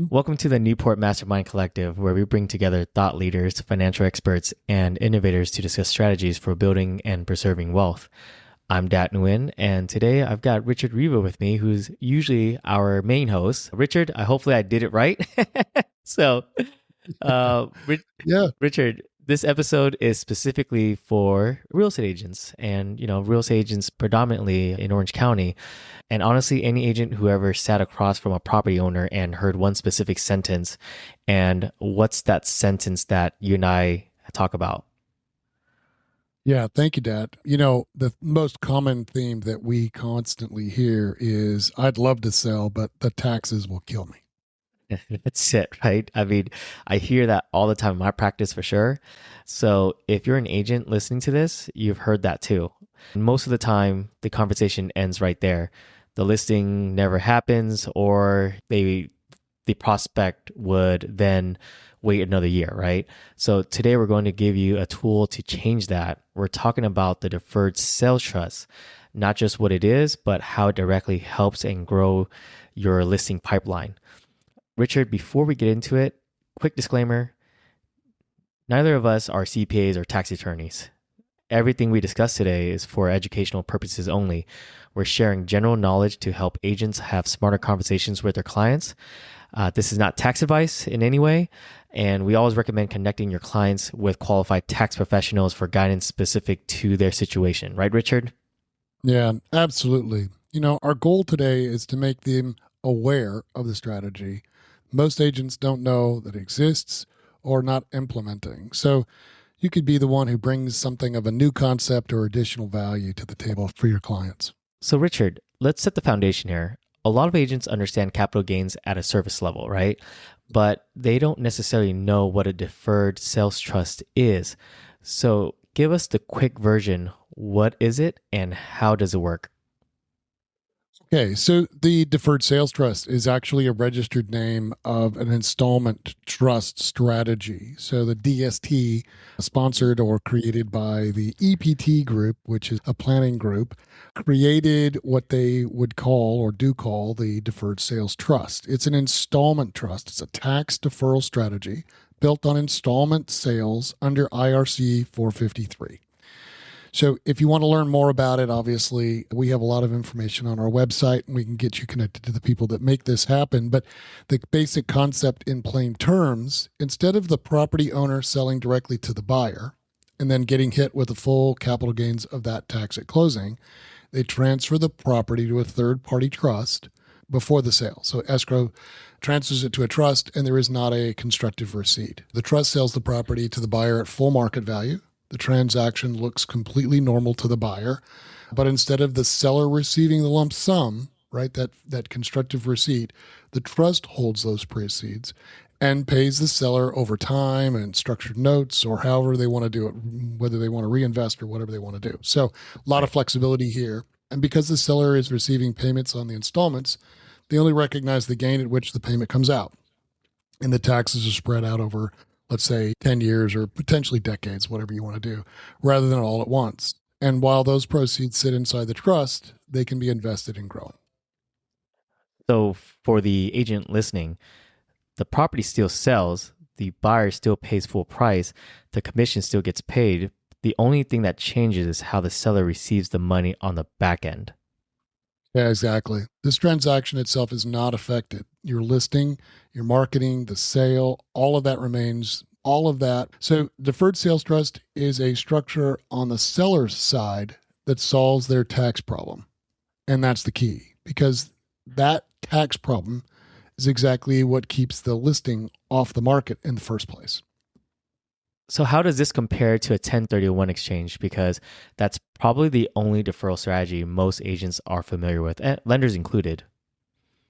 Welcome to the Newport Mastermind Collective, where we bring together thought leaders, financial experts, and innovators to discuss strategies for building and preserving wealth. I'm Dat Nguyen, and today I've got Richard Riva with me, who's usually our main host. Richard, hopefully I did it right. so, uh, Ri- Yeah, Richard, this episode is specifically for real estate agents and, real estate agents predominantly in Orange County. And honestly, any agent who ever sat across from a property owner and heard one specific sentence, and what's that sentence that you and I talk about? yeah. Thank you, Dad. The most common theme that we constantly hear is, I'd love to sell, but the taxes will kill me. That's it, right? I mean, I hear that all the time in my practice for sure. So if you're an agent listening to this, you've heard that too. And most of the time, the conversation ends right there. The listing never happens, or the prospect would then wait another year, right? So today we're going to give you a tool to change that. We're talking about the Deferred Sales Trust, not just what it is, but how it directly helps and grow your listing pipeline. Richard, before we get into it, quick disclaimer, neither of us are CPAs or tax attorneys. Everything we discuss today is for educational purposes only. We're sharing general knowledge to help agents have smarter conversations with their clients. This is not tax advice in any way, and we always recommend connecting your clients with qualified tax professionals for guidance specific to their situation. Right, Richard? Yeah, absolutely. Our goal today is to make them aware of the strategy. Most agents don't know that it exists or not implementing. So you could be the one who brings something of a new concept or additional value to the table for your clients. So, Richard, let's set the foundation here. A lot of agents understand capital gains at a service level, right? But they don't necessarily know what a deferred sales trust is. So, give us the quick version. What is it and how does it work? Okay, so the Deferred Sales Trust is actually a registered name of an installment trust strategy. So the DST, sponsored or created by the EPT group, which is a planning group, created what they would call or do call the Deferred Sales Trust. It's an installment trust, it's a tax deferral strategy built on installment sales under IRC 453. So if you want to learn more about it, obviously, we have a lot of information on our website and we can get you connected to the people that make this happen. But the basic concept in plain terms, instead of the property owner selling directly to the buyer and then getting hit with the full capital gains of that tax at closing, they transfer the property to a third-party trust before the sale. So escrow transfers it to a trust and there is not a constructive receipt. The trust sells the property to the buyer at full market value. The transaction looks completely normal to the buyer, but instead of the seller receiving the lump sum, right, that constructive receipt, the trust holds those proceeds and pays the seller over time and structured notes or however they want to do it, whether they want to reinvest or whatever they want to do. So a lot of flexibility here. And because the seller is receiving payments on the installments, they only recognize the gain at which the payment comes out. And the taxes are spread out over, let's say, 10 years or potentially decades, whatever you want to do, rather than all at once. And while those proceeds sit inside the trust, they can be invested in growing. So, for the agent listening, the property still sells, the buyer still pays full price, the commission still gets paid. The only thing that changes is how the seller receives the money on the back end. Yeah, exactly. This transaction itself is not affected. Your listing, your marketing, the sale, all of that remains, all of that. So, deferred sales trust is a structure on the seller's side that solves their tax problem. And that's the key because that tax problem is exactly what keeps the listing off the market in the first place. So, how does this compare to a 1031 exchange? Because that's probably the only deferral strategy most agents are familiar with, and lenders included.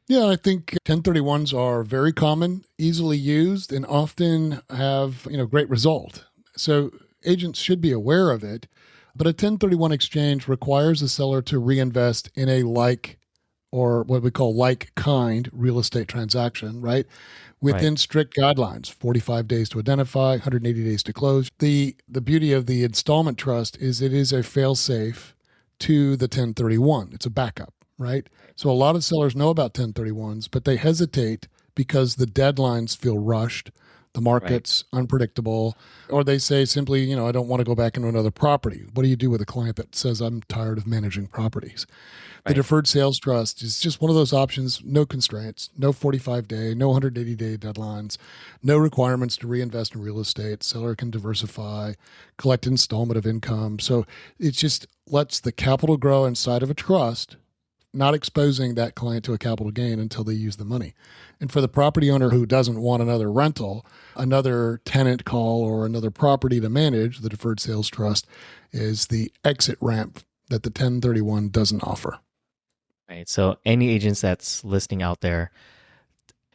Yeah, I think 1031s are very common, easily used, and often have, great result. So agents should be aware of it, but a 1031 exchange requires the seller to reinvest in a like or what we call like kind real estate transaction, right? Right. Within strict guidelines, 45 days to identify, 180 days to close. The beauty of the installment trust is it is a fail safe to the 1031. It's a backup, right? So a lot of sellers know about 1031s, but they hesitate because the deadlines feel rushed, the Right. market's unpredictable, or they say simply, I don't want to go back into another property. What do you do with a client that says, I'm tired of managing properties? The Right. deferred sales trust is just one of those options, no constraints, no 45-day, no 180-day deadlines, no requirements to reinvest in real estate. Seller can diversify, collect installment of income. So it just lets the capital grow inside of a trust, not exposing that client to a capital gain until they use the money. And for the property owner who doesn't want another rental, another tenant call, or another property to manage, the deferred sales trust is the exit ramp that the 1031 doesn't offer. Right. So any agents that's listening out there,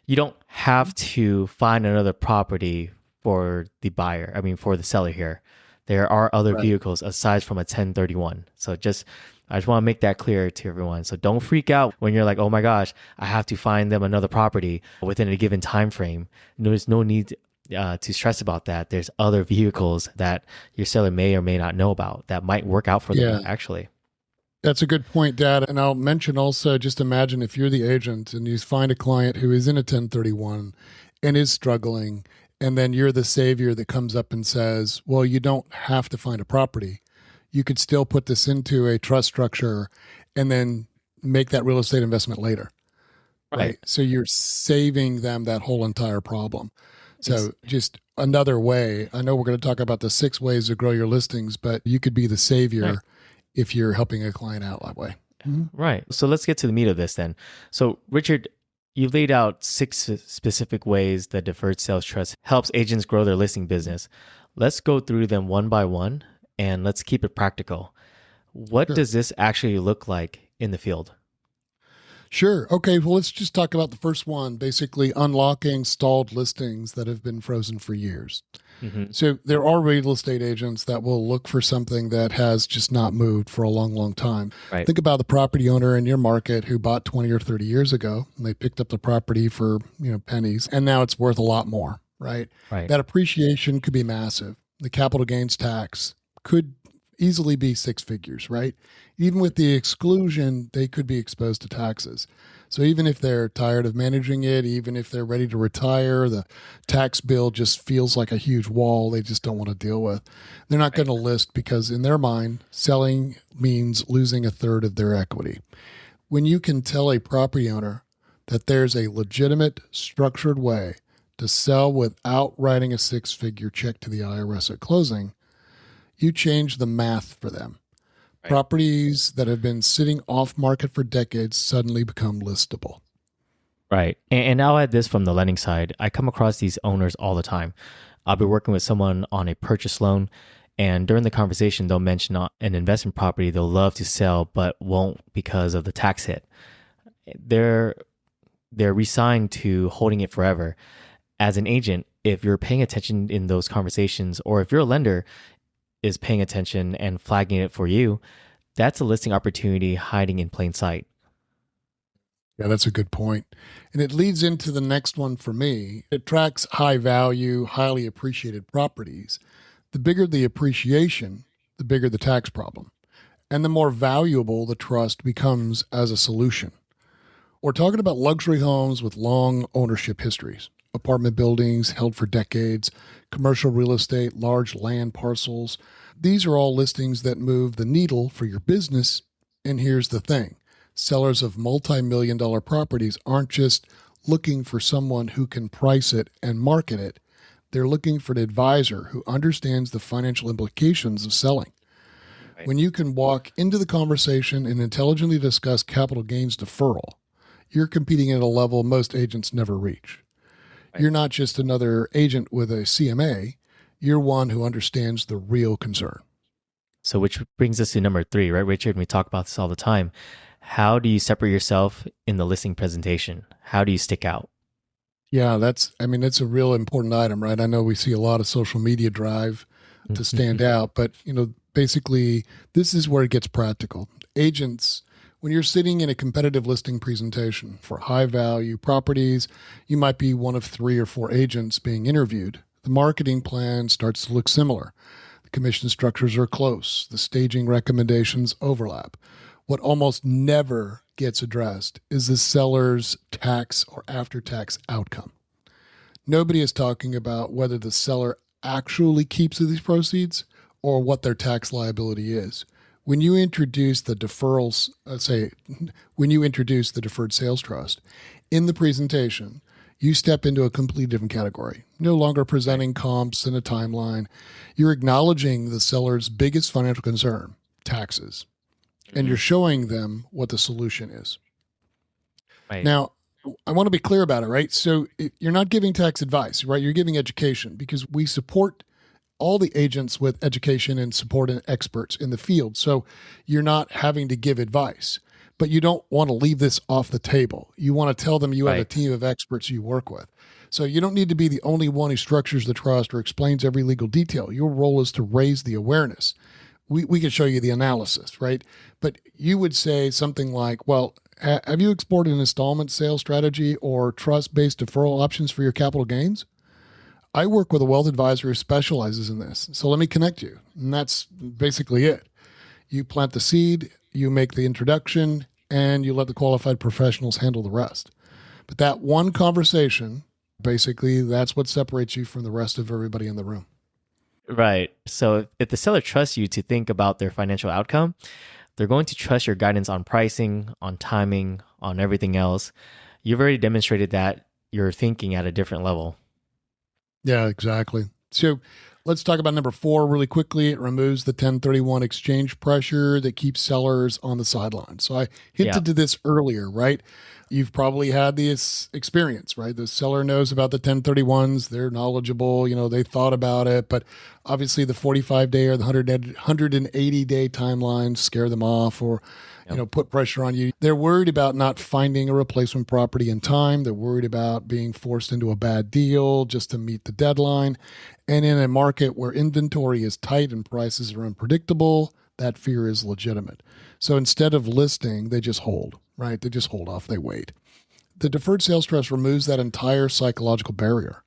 you don't have to find another property for the buyer. I mean, for the seller here. There are other Right. vehicles aside from a 1031. So I just want to make that clear to everyone. So don't freak out when you're like, oh my gosh, I have to find them another property within a given time frame. There's no need to stress about that. There's other vehicles that your seller may or may not know about that might work out for them, Yeah. actually. That's a good point, Dad. And I'll mention also, just imagine if you're the agent and you find a client who is in a 1031 and is struggling, and then you're the savior that comes up and says, well, you don't have to find a property. You could still put this into a trust structure and then make that real estate investment later, Right. right? So you're saving them that whole entire problem. Ex- So just another way, I know we're going to talk about the 6 ways to grow your listings, but you could be the right. savior if you're helping a client out that way. Mhm. Right. So let's get to the meat of this then. So, Richard, you laid out 6 specific ways that Deferred Sales Trust helps agents grow their listing business. Let's go through them one by one and let's keep it practical. What Sure. does this actually look like in the field? Sure. Okay. Well, let's just talk about the first one, basically unlocking stalled listings that have been frozen for years. Hmm. So there are real estate agents that will look for something that has just not moved for a long, long time. Right. Think about the property owner in your market who bought 20 or 30 years ago, and they picked up the property for, pennies, and now it's worth a lot more, right? Right. That appreciation could be massive. The capital gains tax could easily be 6 figures, right? Even with the exclusion, they could be exposed to taxes. So even if they're tired of managing it, even if they're ready to retire, the tax bill just feels like a huge wall they just don't want to deal with. They're not Right. going to list because in their mind, selling means losing a third of their equity. When you can tell a property owner that there's a legitimate, structured way to sell without writing a 6-figure check to the IRS at closing, you change the math for them. Right. Properties that have been sitting off market for decades suddenly become listable. Right. And I'll add this from the lending side. I come across these owners all the time. I'll be working with someone on a purchase loan, and during the conversation, they'll mention an investment property they'll love to sell, but won't because of the tax hit. They're they're resigned to holding it forever. As an agent, if you're paying attention in those conversations, or if your lender is paying attention and flagging it for you, that's a listing opportunity hiding in plain sight. Yeah, that's a good point. And it leads into the next one for me. It tracks high value, highly appreciated properties. The bigger the appreciation, the bigger the tax problem, and the more valuable the trust becomes as a solution. We're talking about luxury homes with long ownership histories, apartment buildings held for decades, commercial real estate, large land parcels. These are all listings that move the needle for your business. And here's the thing: sellers of multi-million dollar properties aren't just looking for someone who can price it and market it. They're looking for an advisor who understands the financial implications of selling. Right. When you can walk into the conversation and intelligently discuss capital gains deferral, you're competing at a level most agents never reach. Right. You're not just another agent with a CMA, you're one who understands the real concern. So, which brings us to number 3, right, Richard? And we talk about this all the time. How do you separate yourself in the listing presentation? How do you stick out? Yeah, it's a real important item, right? I know we see a lot of social media drive to stand out, but, basically, this is where it gets practical. Agents, when you're sitting in a competitive listing presentation for high value properties, you might be one of 3 or 4 agents being interviewed. The marketing plan starts to look similar. The commission structures are close. The staging recommendations overlap. What almost never gets addressed is the seller's tax or after-tax outcome. Nobody is talking about whether the seller actually keeps these proceeds or what their tax liability is. When you introduce the deferrals, when you introduce the deferred sales trust in the presentation, you step into a completely different category. No longer presenting comps and a timeline. You're acknowledging the seller's biggest financial concern, taxes, and you're showing them what the solution is. Right. Now, I want to be clear about it, right? So you're not giving tax advice, right? You're giving education, because we support all the agents with education and support and experts in the field. So you're not having to give advice, but you don't want to leave this off the table. You want to tell them you have a team of experts you work with. So you don't need to be the only one who structures the trust or explains every legal detail. Your role is to raise the awareness. We can show you the analysis, right? But you would say something like, well, have you explored an installment sales strategy or trust-based deferral options for your capital gains? I work with a wealth advisor who specializes in this. So let me connect you. And that's basically it. You plant the seed, you make the introduction, and you let the qualified professionals handle the rest. But that one conversation, basically, that's what separates you from the rest of everybody in the room. Right. So if the seller trusts you to think about their financial outcome, they're going to trust your guidance on pricing, on timing, on everything else. You've already demonstrated that you're thinking at a different level. Yeah, exactly. So let's talk about number 4 really quickly. It removes the 1031 exchange pressure that keeps sellers on the sidelines. So I hinted to this earlier, right? You've probably had this experience, right? The seller knows about the 1031s. They're knowledgeable. They thought about it, but obviously the 45-day or the 180-day timelines scare them off or, put pressure on you. They're worried about not finding a replacement property in time. They're worried about being forced into a bad deal just to meet the deadline. And in a market where inventory is tight and prices are unpredictable, that fear is legitimate. So instead of listing, they just hold, right? They just hold off, they wait. The deferred sales trust removes that entire psychological barrier.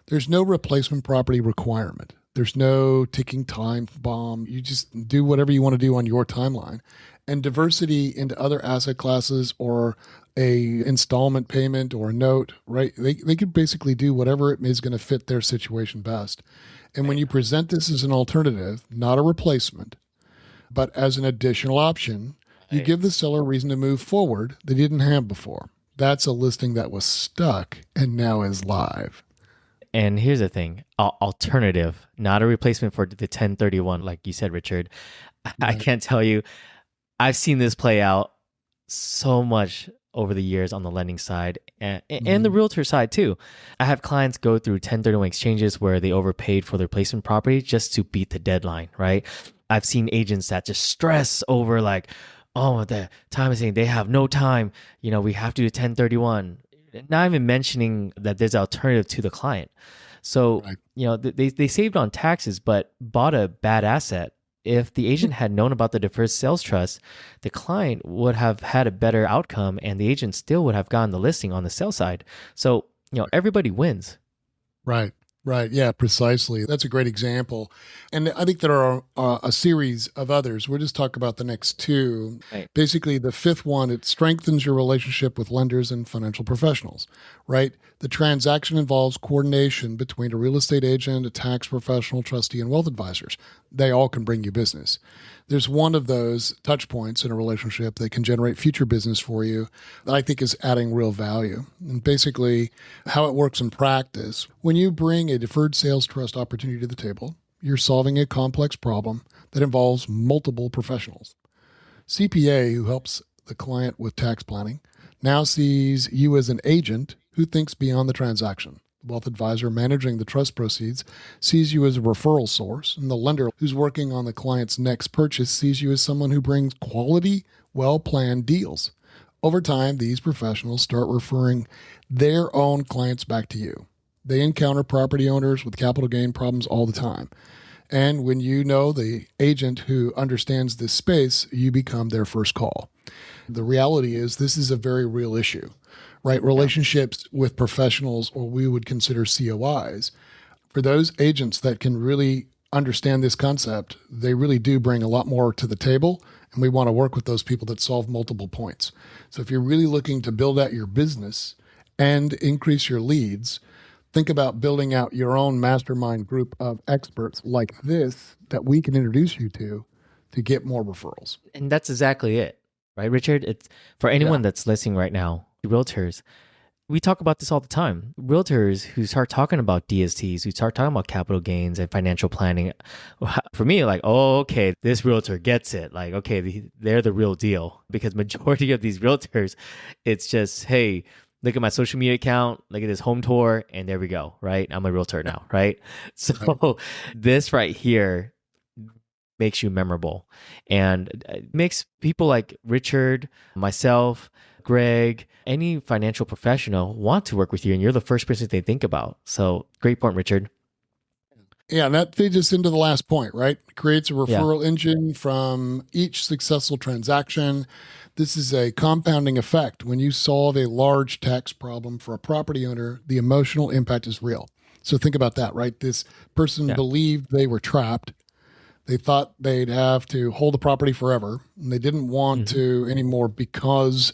There's no replacement property requirement. There's no ticking time bomb. You just do whatever you want to do on your timeline. And diversity into other asset classes or a installment payment or a note, right? They could basically do whatever it is going to fit their situation best. And when you present this as an alternative, not a replacement, but as an additional option, you give the seller a reason to move forward they didn't have before. That's a listing that was stuck and now is live. And here's the thing, alternative, not a replacement for the 1031, like you said, Richard. I can't tell you, I've seen this play out so much over the years on the lending side and the realtor side too. I have clients go through 1031 exchanges where they overpaid for their replacement property just to beat the deadline, right? I've seen agents that just stress over like, oh, the time is saying they have no time. We have to do 1031. Not even mentioning that there's an alternative to the client. So, they saved on taxes, but bought a bad asset. If the agent had known about the deferred sales trust, the client would have had a better outcome and the agent still would have gotten the listing on the sell side. So, everybody wins. Right. Yeah, precisely. That's a great example. And I think there are a series of others. We'll just talk about the next 2. Right. Basically, the 5th one, it strengthens your relationship with lenders and financial professionals, right? The transaction involves coordination between a real estate agent, a tax professional, trustee, and wealth advisors. They all can bring you business. There's one of those touch points in a relationship that can generate future business for you that I think is adding real value. And basically, how it works in practice, when you bring a deferred sales trust opportunity to the table, you're solving a complex problem that involves multiple professionals. CPA, who helps the client with tax planning, now sees you as an agent who thinks beyond the transaction. Wealth advisor managing the trust proceeds sees you as a referral source, and the lender who's working on the client's next purchase sees you as someone who brings quality, well-planned deals. Over time, these professionals start referring their own clients back to you. They encounter property owners with capital gain problems all the time. And when you know the agent who understands this space, you become their first call. The reality is this is a very real issue. Right? Relationships with professionals, or we would consider COIs, for those agents that can really understand this concept, they really do bring a lot more to the table And we want to work with those people that solve multiple points. So if you're really looking to build out your business and increase your leads, think about building out your own mastermind group of experts like this that we can introduce you to get more referrals. And that's exactly it, right, Richard? It's for anyone that's listening right now, realtors. We talk about this all the time. Realtors who start talking about DSTs, who start talking about capital gains and financial planning, for me, like, oh, okay, this realtor gets it. Like, okay, they're the real deal. Because majority of these realtors, it's just, hey, look at my social media account, look at this home tour, and there we go, right? I'm a realtor now, right? So this right here makes you memorable and makes people like Richard, myself, Greg, any financial professional want to work with you, and you're the first person they think about. So great point, Richard. Yeah, and that feeds us into the last point, right? Creates a referral engine from each successful transaction. This is a compounding effect. When you solve a large tax problem for a property owner, the emotional impact is real. So think about that, right? This person believed they were trapped. They thought they'd have to hold the property forever, and they didn't want to anymore because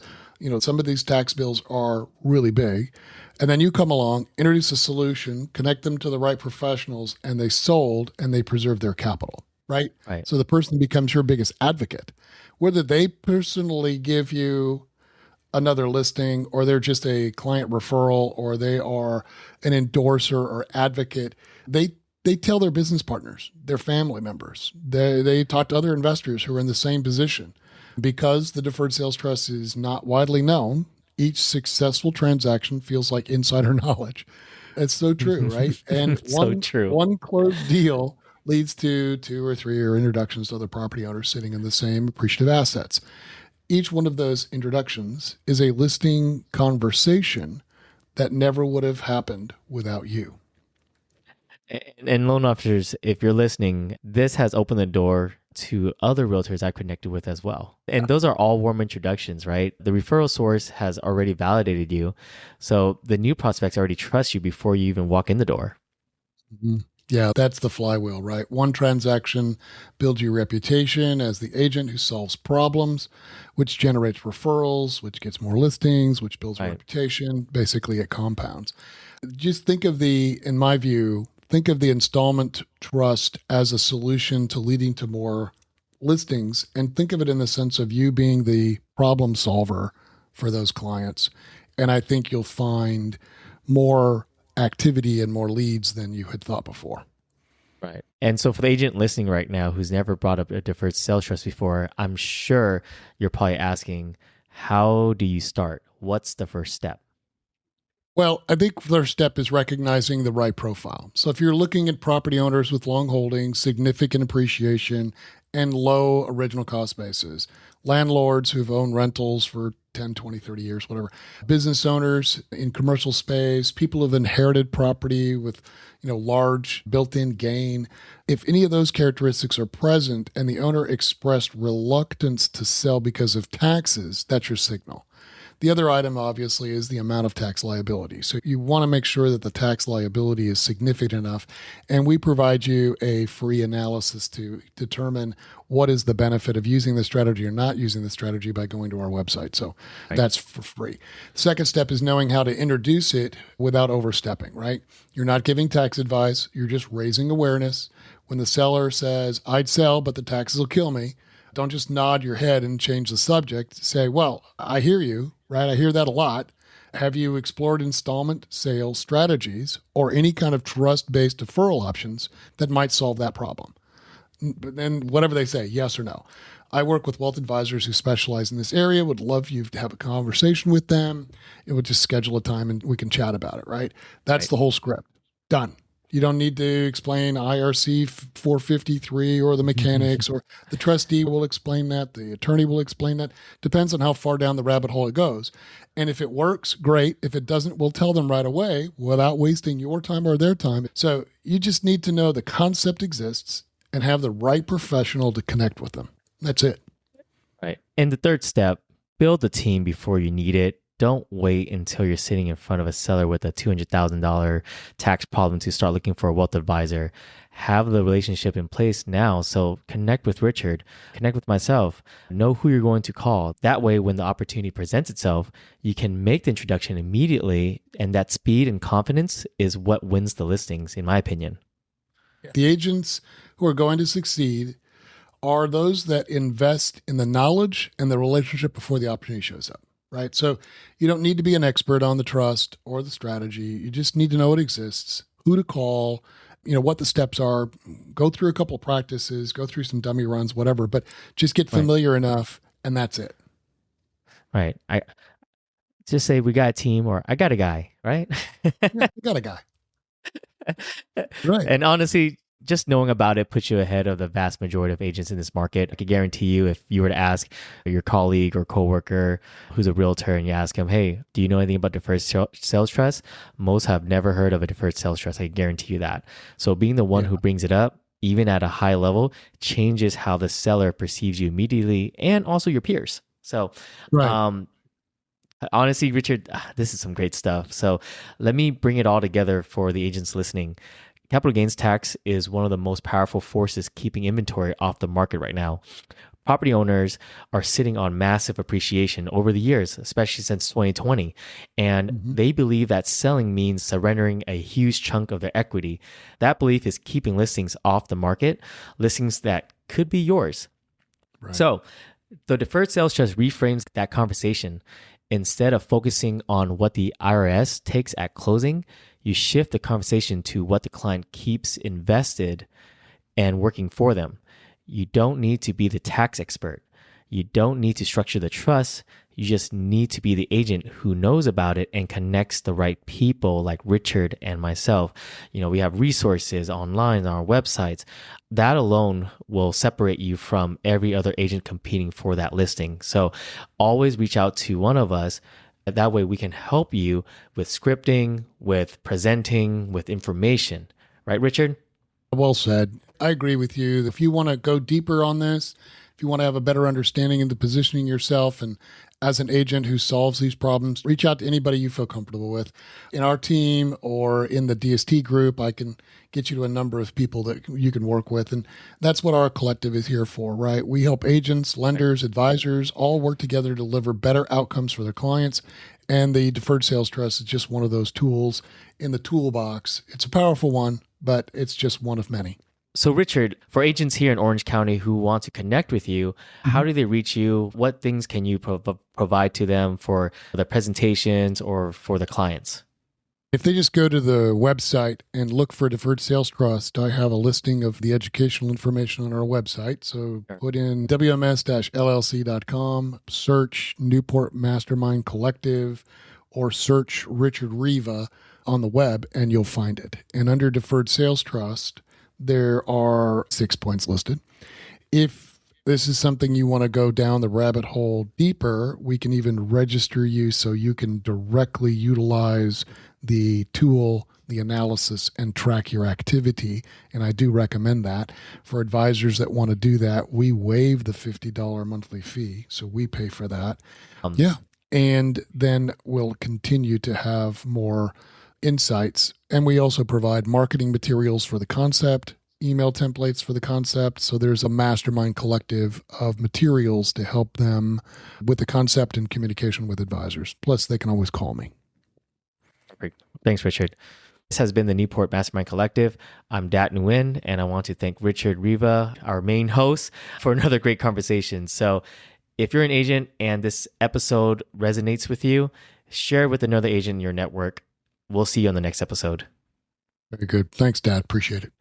some of these tax bills are really big. And then you come along, introduce a solution, connect them to the right professionals, and they sold and they preserve their capital, right? So the person becomes your biggest advocate. Whether they personally give you another listing or they're just a client referral or they are an endorser or advocate, they tell their business partners, their family members. They talk to other investors who are in the same position. Because the Deferred Sales Trust is not widely known, each successful transaction feels like insider knowledge. It's so true, right? And one closed deal leads to 2 or 3 year introductions to other property owners sitting in the same appreciative assets. Each one of those introductions is a listing conversation that never would have happened without you. And loan officers, if you're listening, this has opened the door to other realtors I connected with as well. And those are all warm introductions, right? The referral source has already validated you. So the new prospects already trust you before you even walk in the door. Mm-hmm. Yeah, that's the flywheel, right? One transaction builds your reputation as the agent who solves problems, which generates referrals, which gets more listings, which builds reputation. Basically, it compounds. Just think of in my view, think of the installment trust as a solution to leading to more listings, and think of it in the sense of you being the problem solver for those clients. And I think you'll find more activity and more leads than you had thought before. Right. And so for the agent listening right now who's never brought up a deferred sales trust before, I'm sure you're probably asking, how do you start? What's the first step? Well, I think the first step is recognizing the right profile. So if you're looking at property owners with long holdings, significant appreciation, and low original cost bases, landlords who've owned rentals for 10, 20, 30 years, whatever, business owners in commercial space, people who've inherited property with large built-in gain. If any of those characteristics are present and the owner expressed reluctance to sell because of taxes, that's your signal. The other item, obviously, is the amount of tax liability. So you want to make sure that the tax liability is significant enough. And we provide you a free analysis to determine what is the benefit of using the strategy or not using the strategy by going to our website. So that's for free. The second step is knowing how to introduce it without overstepping, right? You're not giving tax advice. You're just raising awareness. When the seller says, I'd sell, but the taxes will kill me, don't just nod your head and change the subject. Say, well, I hear you, right? I hear that a lot. Have you explored installment sales strategies or any kind of trust-based deferral options that might solve that problem? But then whatever they say, yes or no. I work with wealth advisors who specialize in this area, would love you to have a conversation with them. It would just schedule a time and we can chat about it, right? That's the whole script. Done. You don't need to explain IRC 453 or the mechanics, or the trustee will explain that. The attorney will explain that. Depends on how far down the rabbit hole it goes. And if it works, great. If it doesn't, we'll tell them right away without wasting your time or their time. So you just need to know the concept exists and have the right professional to connect with them. That's it. Right. And the third step, build the team before you need it. don't wait until you're sitting in front of a seller with a $200,000 tax problem to start looking for a wealth advisor. Have the relationship in place now. So connect with Richard, connect with myself, know who you're going to call. That way, when the opportunity presents itself, you can make the introduction immediately. And that speed and confidence is what wins the listings, in my opinion. The agents who are going to succeed are those that invest in the knowledge and the relationship before the opportunity shows up, right? So you don't need to be an expert on the trust or the strategy. You just need to know it exists, who to call, what the steps are, go through a couple of practices, go through some dummy runs, whatever, but just get familiar enough, and that's it. Right. I just say we got a team, or I got a guy, right? Yeah, we got a guy. Right. And honestly, just knowing about it puts you ahead of the vast majority of agents in this market. I can guarantee you, if you were to ask your colleague or coworker who's a realtor and you ask him, hey, do you know anything about deferred sales trust? Most have never heard of a deferred sales trust. I guarantee you that. So being the one who brings it up, even at a high level, changes how the seller perceives you immediately and also your peers. So, right. Honestly, Richard, this is some great stuff. So let me bring it all together for the agents listening. Capital gains tax is one of the most powerful forces keeping inventory off the market right now. Property owners are sitting on massive appreciation over the years, especially since 2020. And they believe that selling means surrendering a huge chunk of their equity. That belief is keeping listings off the market, listings that could be yours. Right. So the deferred sales trust reframes that conversation. Instead of focusing on what the IRS takes at closing, you shift the conversation to what the client keeps invested and working for them. You don't need to be the tax expert. You don't need to structure the trust. You just need to be the agent who knows about it and connects the right people like Richard and myself. We have resources online on our websites. That alone will separate you from every other agent competing for that listing. So always reach out to one of us. That way we can help you with scripting, with presenting, with information. Right, Richard? Well said. I agree with you. If you want to go deeper on this, if you want to have a better understanding into positioning yourself and as an agent who solves these problems, reach out to anybody you feel comfortable with. In our team or in the DST group, I can get you to a number of people that you can work with. And that's what our collective is here for, right? We help agents, lenders, advisors all work together to deliver better outcomes for their clients. And the Deferred Sales Trust is just one of those tools in the toolbox. It's a powerful one, but it's just one of many. So Richard, for agents here in Orange County who want to connect with you, how do they reach you? What things can you provide to them for the presentations or for the clients? If they just go to the website and look for Deferred Sales Trust, I have a listing of the educational information on our website. So put in wms-llc.com, search Newport Mastermind Collective, or search Richard Riva on the web, and you'll find it. And under Deferred Sales Trust, there are 6 points listed. If this is something you want to go down the rabbit hole deeper, we can even register you so you can directly utilize the tool, the analysis, and track your activity. And I do recommend that. For advisors that want to do that, we waive the $50 monthly fee, so we pay for that. And then we'll continue to have more insights. And we also provide marketing materials for the concept, email templates for the concept. So there's a mastermind collective of materials to help them with the concept and communication with advisors. Plus, they can always call me. Perfect. Thanks, Richard. This has been the Newport Mastermind Collective. I'm Dat Nguyen, and I want to thank Richard Riva, our main host, for another great conversation. So if you're an agent and this episode resonates with you, share it with another agent in your network. We'll see you on the next episode. Very good. Thanks, Dad. Appreciate it.